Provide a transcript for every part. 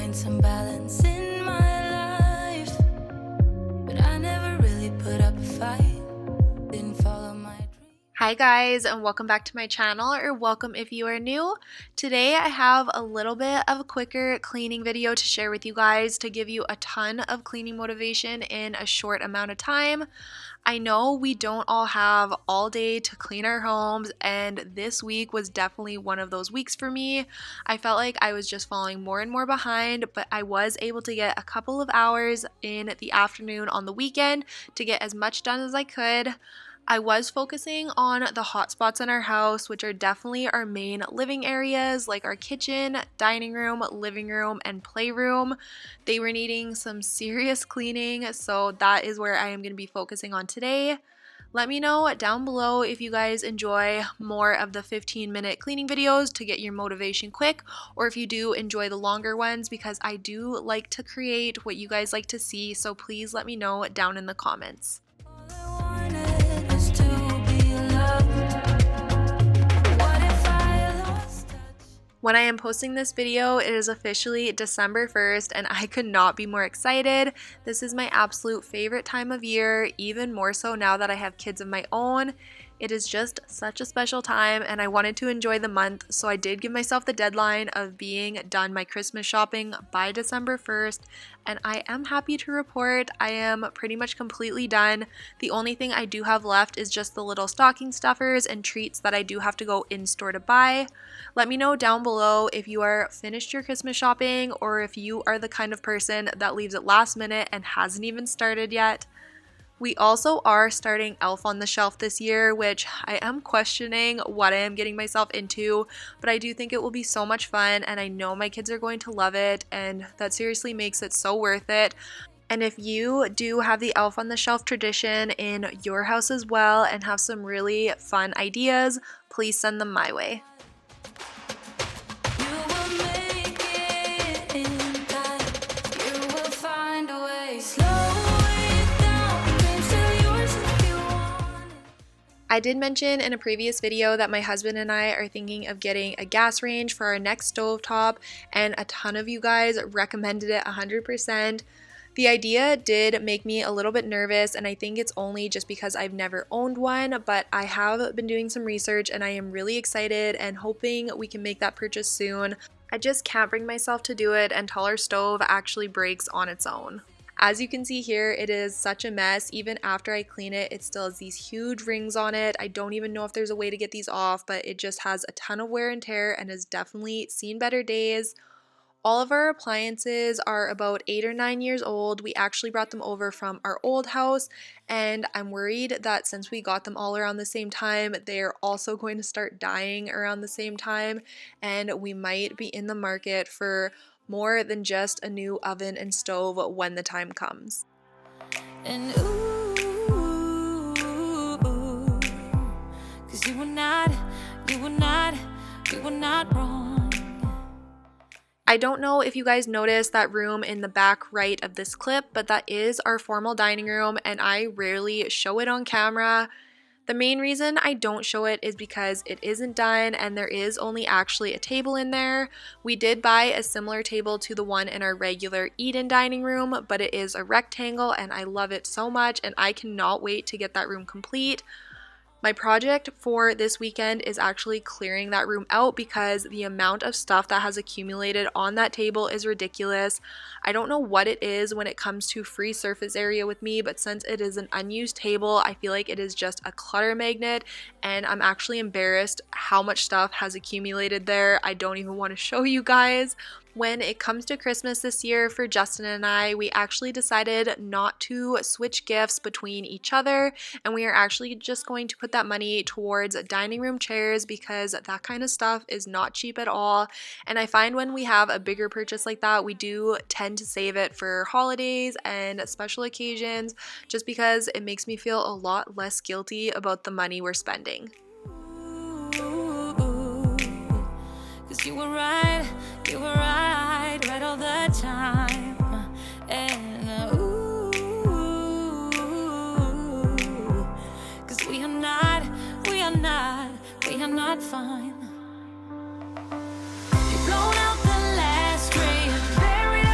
find some balance in my life, but I never really put up a fight, didn't follow my dream. Hi guys, and welcome back to my channel, or welcome if you are new. Today I have a little bit of a quicker cleaning video to share with you guys to give you a ton of cleaning motivation in a short amount of time. I know we don't all have all day to clean our homes, and this week was definitely one of those weeks for me. I felt like I was just falling more and more behind, but I was able to get a couple of hours in the afternoon on the weekend to get as much done as I could. I was focusing on the hot spots in our house, which are definitely our main living areas, like our kitchen, dining room, living room, and playroom. They were needing some serious cleaning, so that is where I am going to be focusing on today. Let me know down below if you guys enjoy more of the 15-minute cleaning videos to get your motivation quick, or if you do enjoy the longer ones, because I do like to create what you guys like to see, so please let me know down in the comments. When I am posting this video, it is officially December 1st, and I could not be more excited. This is my absolute favorite time of year, even more so now that I have kids of my own. It is just such a special time, and I wanted to enjoy the month, so I did give myself the deadline of being done my Christmas shopping by December 1st, and I am happy to report I am pretty much completely done. The only thing I do have left is just the little stocking stuffers and treats that I do have to go in store to buy. Let me know down below if you are finished your Christmas shopping, or if you are the kind of person that leaves it last minute and hasn't even started yet. We also are starting Elf on the Shelf this year, which I am questioning what I am getting myself into, but I do think it will be so much fun, and I know my kids are going to love it, and that seriously makes it so worth it. And if you do have the Elf on the Shelf tradition in your house as well and have some really fun ideas, please send them my way. I did mention in a previous video that my husband and I are thinking of getting a gas range for our next stovetop, and a ton of you guys recommended it 100%. The idea did make me a little bit nervous, and I think it's only just because I've never owned one, but I have been doing some research and I am really excited and hoping we can make that purchase soon. I just can't bring myself to do it until our stove actually breaks on its own. As you can see here, it is such a mess. Even after I clean it, it still has these huge rings on it. I don't even know if there's a way to get these off, but it just has a ton of wear and tear and has definitely seen better days. All of our appliances are about 8 or 9 years old. We actually brought them over from our old house, and I'm worried that since we got them all around the same time, they're also going to start dying around the same time, and we might be in the market for more than just a new oven and stove when the time comes. And ooh, 'cause you were not wrong. I don't know if you guys noticed that room in the back right of this clip, but that is our formal dining room, and I rarely show it on camera. The main reason I don't show it is because it isn't done and there is only actually a table in there. We did buy a similar table to the one in our regular eat-in dining room, but it is a rectangle and I love it so much, and I cannot wait to get that room complete. My project for this weekend is actually clearing that room out because the amount of stuff that has accumulated on that table is ridiculous. I don't know what it is when it comes to free surface area with me, but since it is an unused table, I feel like it is just a clutter magnet, and I'm actually embarrassed how much stuff has accumulated there. I don't even want to show you guys. When it comes to Christmas this year for Justin and I, we actually decided not to switch gifts between each other, and we are actually just going to put that money towards dining room chairs because that kind of stuff is not cheap at all. And I find when we have a bigger purchase like that, we do tend to save it for holidays and special occasions, just because it makes me feel a lot less guilty about the money we're spending. 'Cause you were right all the time. And ooh, 'cause we are not fine. You've blown out the last ray and buried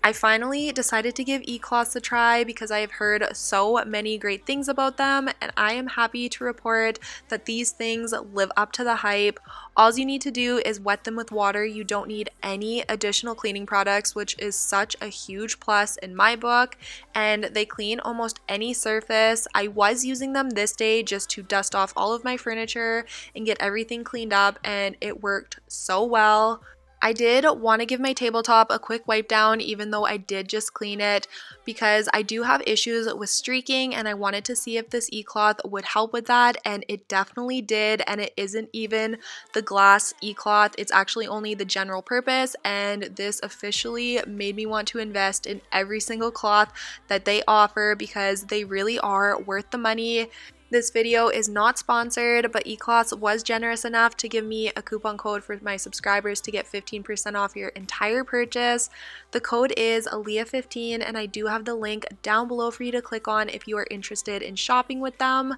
I finally decided to give eCloths a try because I have heard so many great things about them, and I am happy to report that these things live up to the hype. All you need to do is wet them with water. You don't need any additional cleaning products, which is such a huge plus in my book, and they clean almost any surface. I was using them this day just to dust off all of my furniture and get everything cleaned up, and it worked so well. I did want to give my tabletop a quick wipe down even though I did just clean it, because I do have issues with streaking and I wanted to see if this eCloth would help with that, and it definitely did. And it isn't even the glass eCloth, it's actually only the general purpose, and this officially made me want to invest in every single cloth that they offer because they really are worth the money. This video is not sponsored, but eCloths was generous enough to give me a coupon code for my subscribers to get 15% off your entire purchase. The code is Aleah15, and I do have the link down below for you to click on if you are interested in shopping with them.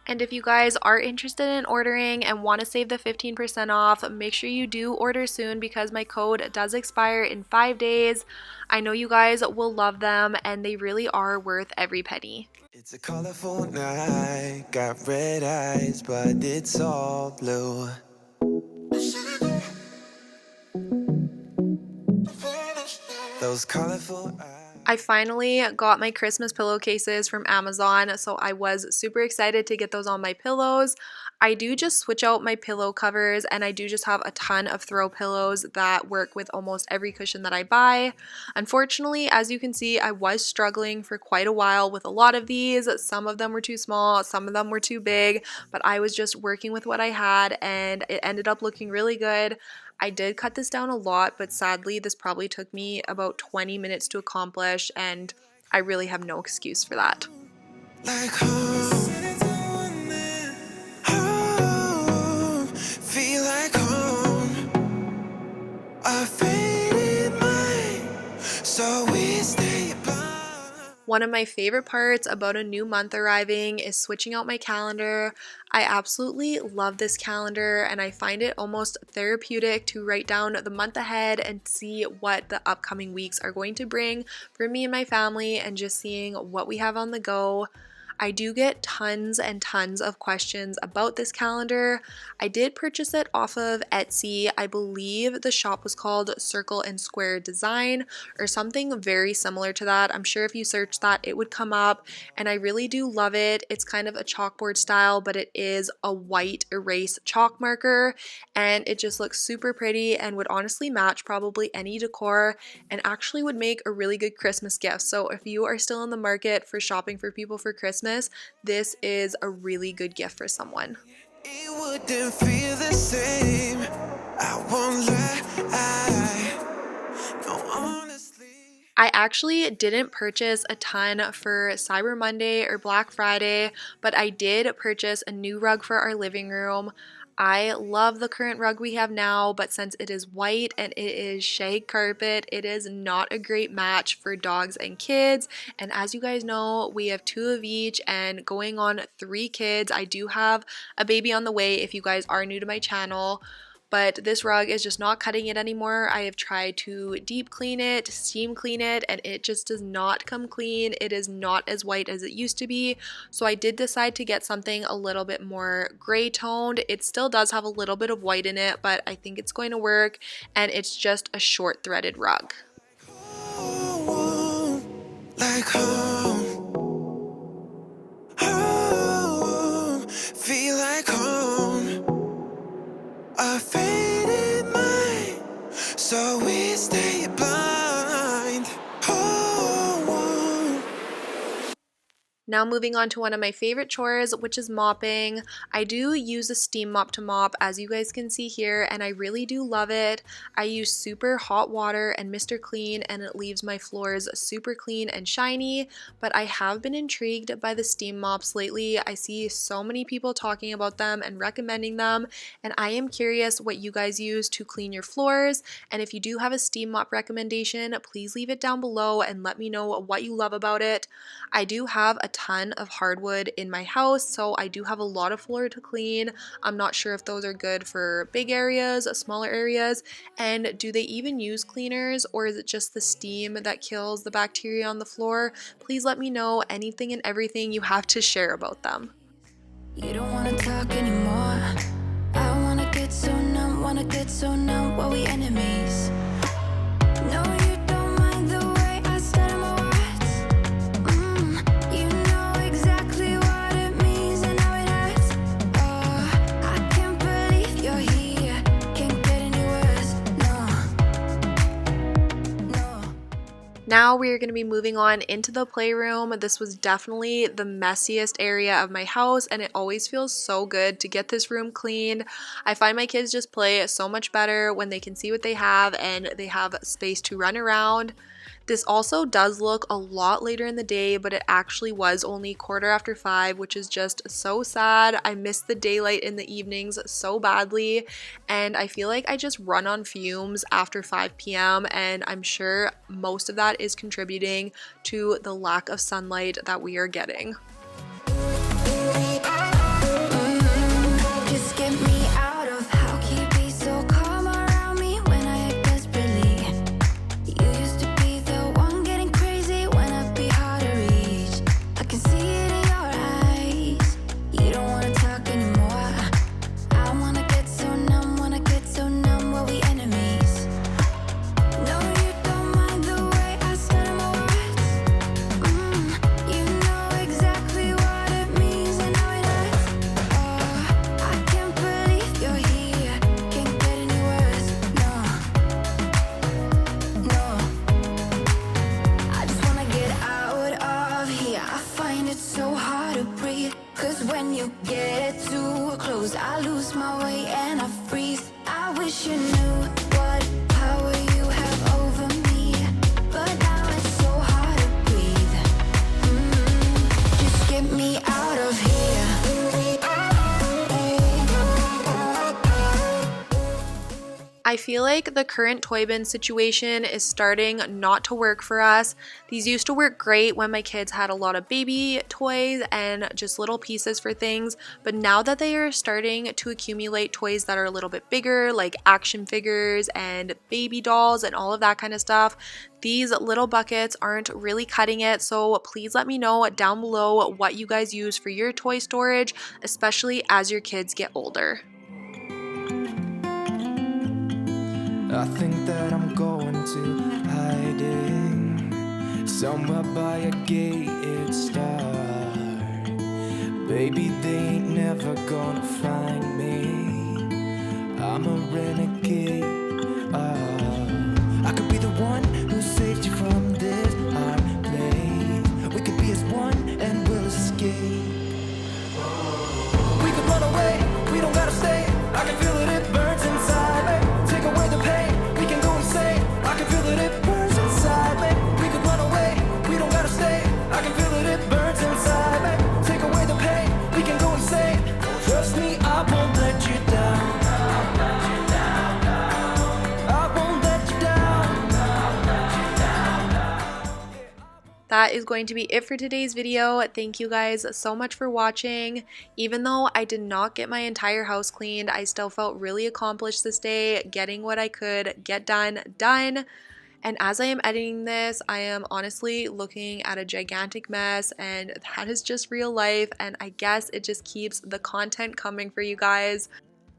And if you guys are interested in ordering and want to save the 15% off, make sure you do order soon because my code does expire in 5 days. I know you guys will love them and they really are worth every penny. It's a colorful night, got red eyes, but it's all blue. Those colorful eyes. I finally got my Christmas pillowcases from Amazon, so I was super excited to get those on my pillows. I do just switch out my pillow covers, and I do just have a ton of throw pillows that work with almost every cushion that I buy. Unfortunately, as you can see, I was struggling for quite a while with a lot of these. Some of them were too small, some of them were too big, but I was just working with what I had and it ended up looking really good. I did cut this down a lot, but sadly this probably took me about 20 minutes to accomplish, and I really have no excuse for that. Like home, home, feel like home. A faded mind, so we stay apart. One of my favorite parts about a new month arriving is switching out my calendar. I absolutely love this calendar and I find it almost therapeutic to write down the month ahead and see what the upcoming weeks are going to bring for me and my family and just seeing what we have on the go. I do get tons and tons of questions about this calendar. I did purchase it off of Etsy. I believe the shop was called Circle and Square Design or something very similar to that. I'm sure if you search that it would come up, and I really do love it. It's kind of a chalkboard style, but it is a white erase chalk marker, and it just looks super pretty and would honestly match probably any decor and actually would make a really good Christmas gift. So if you are still in the market for shopping for people for Christmas, this is a really good gift for someone. It wouldn't feel the same. I won't lie. No, honestly. I actually didn't purchase a ton for Cyber Monday or Black Friday, but I did purchase a new rug for our living room. I love the current rug we have now, but since it is white and it is shag carpet, it is not a great match for dogs and kids. And as you guys know, we have 2 of each and going on 3 kids. I do have a baby on the way if you guys are new to my channel. But this rug is just not cutting it anymore. I have tried to deep clean it, steam clean it, and it just does not come clean. It is not as white as it used to be. So I did decide to get something a little bit more gray toned. It still does have a little bit of white in it, but I think it's going to work. And it's just a short threaded rug. Home, like home. Home, feel like home. A faded mind, so we stay blind. Home. Now moving on to one of my favorite chores, which is mopping. I do use a steam mop to mop, as you guys can see here, and I really do love it. I use super hot water and Mr. Clean, and it leaves my floors super clean and shiny, but I have been intrigued by the steam mops lately. I see so many people talking about them and recommending them, and I am curious what you guys use to clean your floors, and if you do have a steam mop recommendation, please leave it down below and let me know what you love about it. I do have a ton ton of hardwood in my house, so I do have a lot of floor to clean. I'm not sure if those are good for big areas, smaller areas, and do they even use cleaners, or is it just the steam that kills the bacteria on the floor? Please let me know anything and everything you have to share about them. You don't wanna talk anymore. I wanna get so numb while we enemies. No, you don't mind the way I stutter my words. You know exactly what it means and how it hurts. Oh, I can't believe you're here. Can't get any worse. No. Now we are going to be moving on into the playroom. This was definitely the messiest area of my house, and it always feels so good to get this room cleaned. I find my kids just play so much better when they can see what they have and they have space to run around. This also does look a lot later in the day, but it actually was only 5:15, which is just so sad. I miss the daylight in the evenings so badly, and I feel like I just run on fumes after 5 p.m. and I'm sure most of that is contributing to the lack of sunlight that we are getting. Just get me out of how can you be so calm around me when I act desperately? You used to be the one getting crazy when I'd be hard to reach. I can see it in your eyes. You don't wanna talk anymore. I wanna get so numb while we enemies. No, you don't mind the way I stutter my words. You know exactly what it means and how it hurts. Oh, I can't believe you're here. Can't get any worse. No. I just wanna get out of here. I find it so hard to breathe. 'Cause when you get too close, I lose my way and I freeze. I wish you knew what power you have over me. But now it's so hard to breathe. Just get me out of here. I feel like the current toy bin situation is starting not to work for us. These used to work great when my kids had a lot of baby toys and just little pieces for things, but now that they are starting to accumulate toys that are a little bit bigger, like action figures and baby dolls and all of that kind of stuff, these little buckets aren't really cutting it. So please let me know down below what you guys use for your toy storage, especially as your kids get older. I think that I'm going to hiding somewhere by a gated star. Baby, they ain't never gonna find me. I'm a renegade. I could be the one who saved you from this hard place. We could be as one and we'll escape. We could run away, we don't gotta stay. I can feel it, it burns inside me. Take away the pain, we can go insane. I can feel it, it burns inside me. We could run away, we don't gotta stay. I can feel it, it burns inside me. Take away the pain, we can go insane. Trust me, I won't let you down. I won't let you down. That is going to be it for today's video. Thank you guys so much for watching. Even though I did not get my entire house cleaned, I still felt really accomplished this day, getting what I could get done. And as I am editing this, I am honestly looking at a gigantic mess, and that is just real life, and I guess it just keeps the content coming for you guys.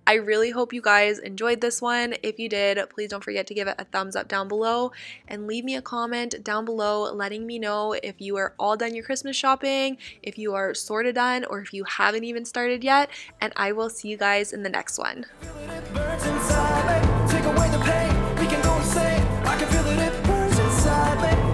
I really hope you guys enjoyed this one. If you did, please don't forget to give it a thumbs up down below and leave me a comment down below letting me know if you are all done your Christmas shopping, if you are sort of done, or if you haven't even started yet, and I will see you guys in the next one. Take away the pain, we can go insane. I can feel it, it burns inside me.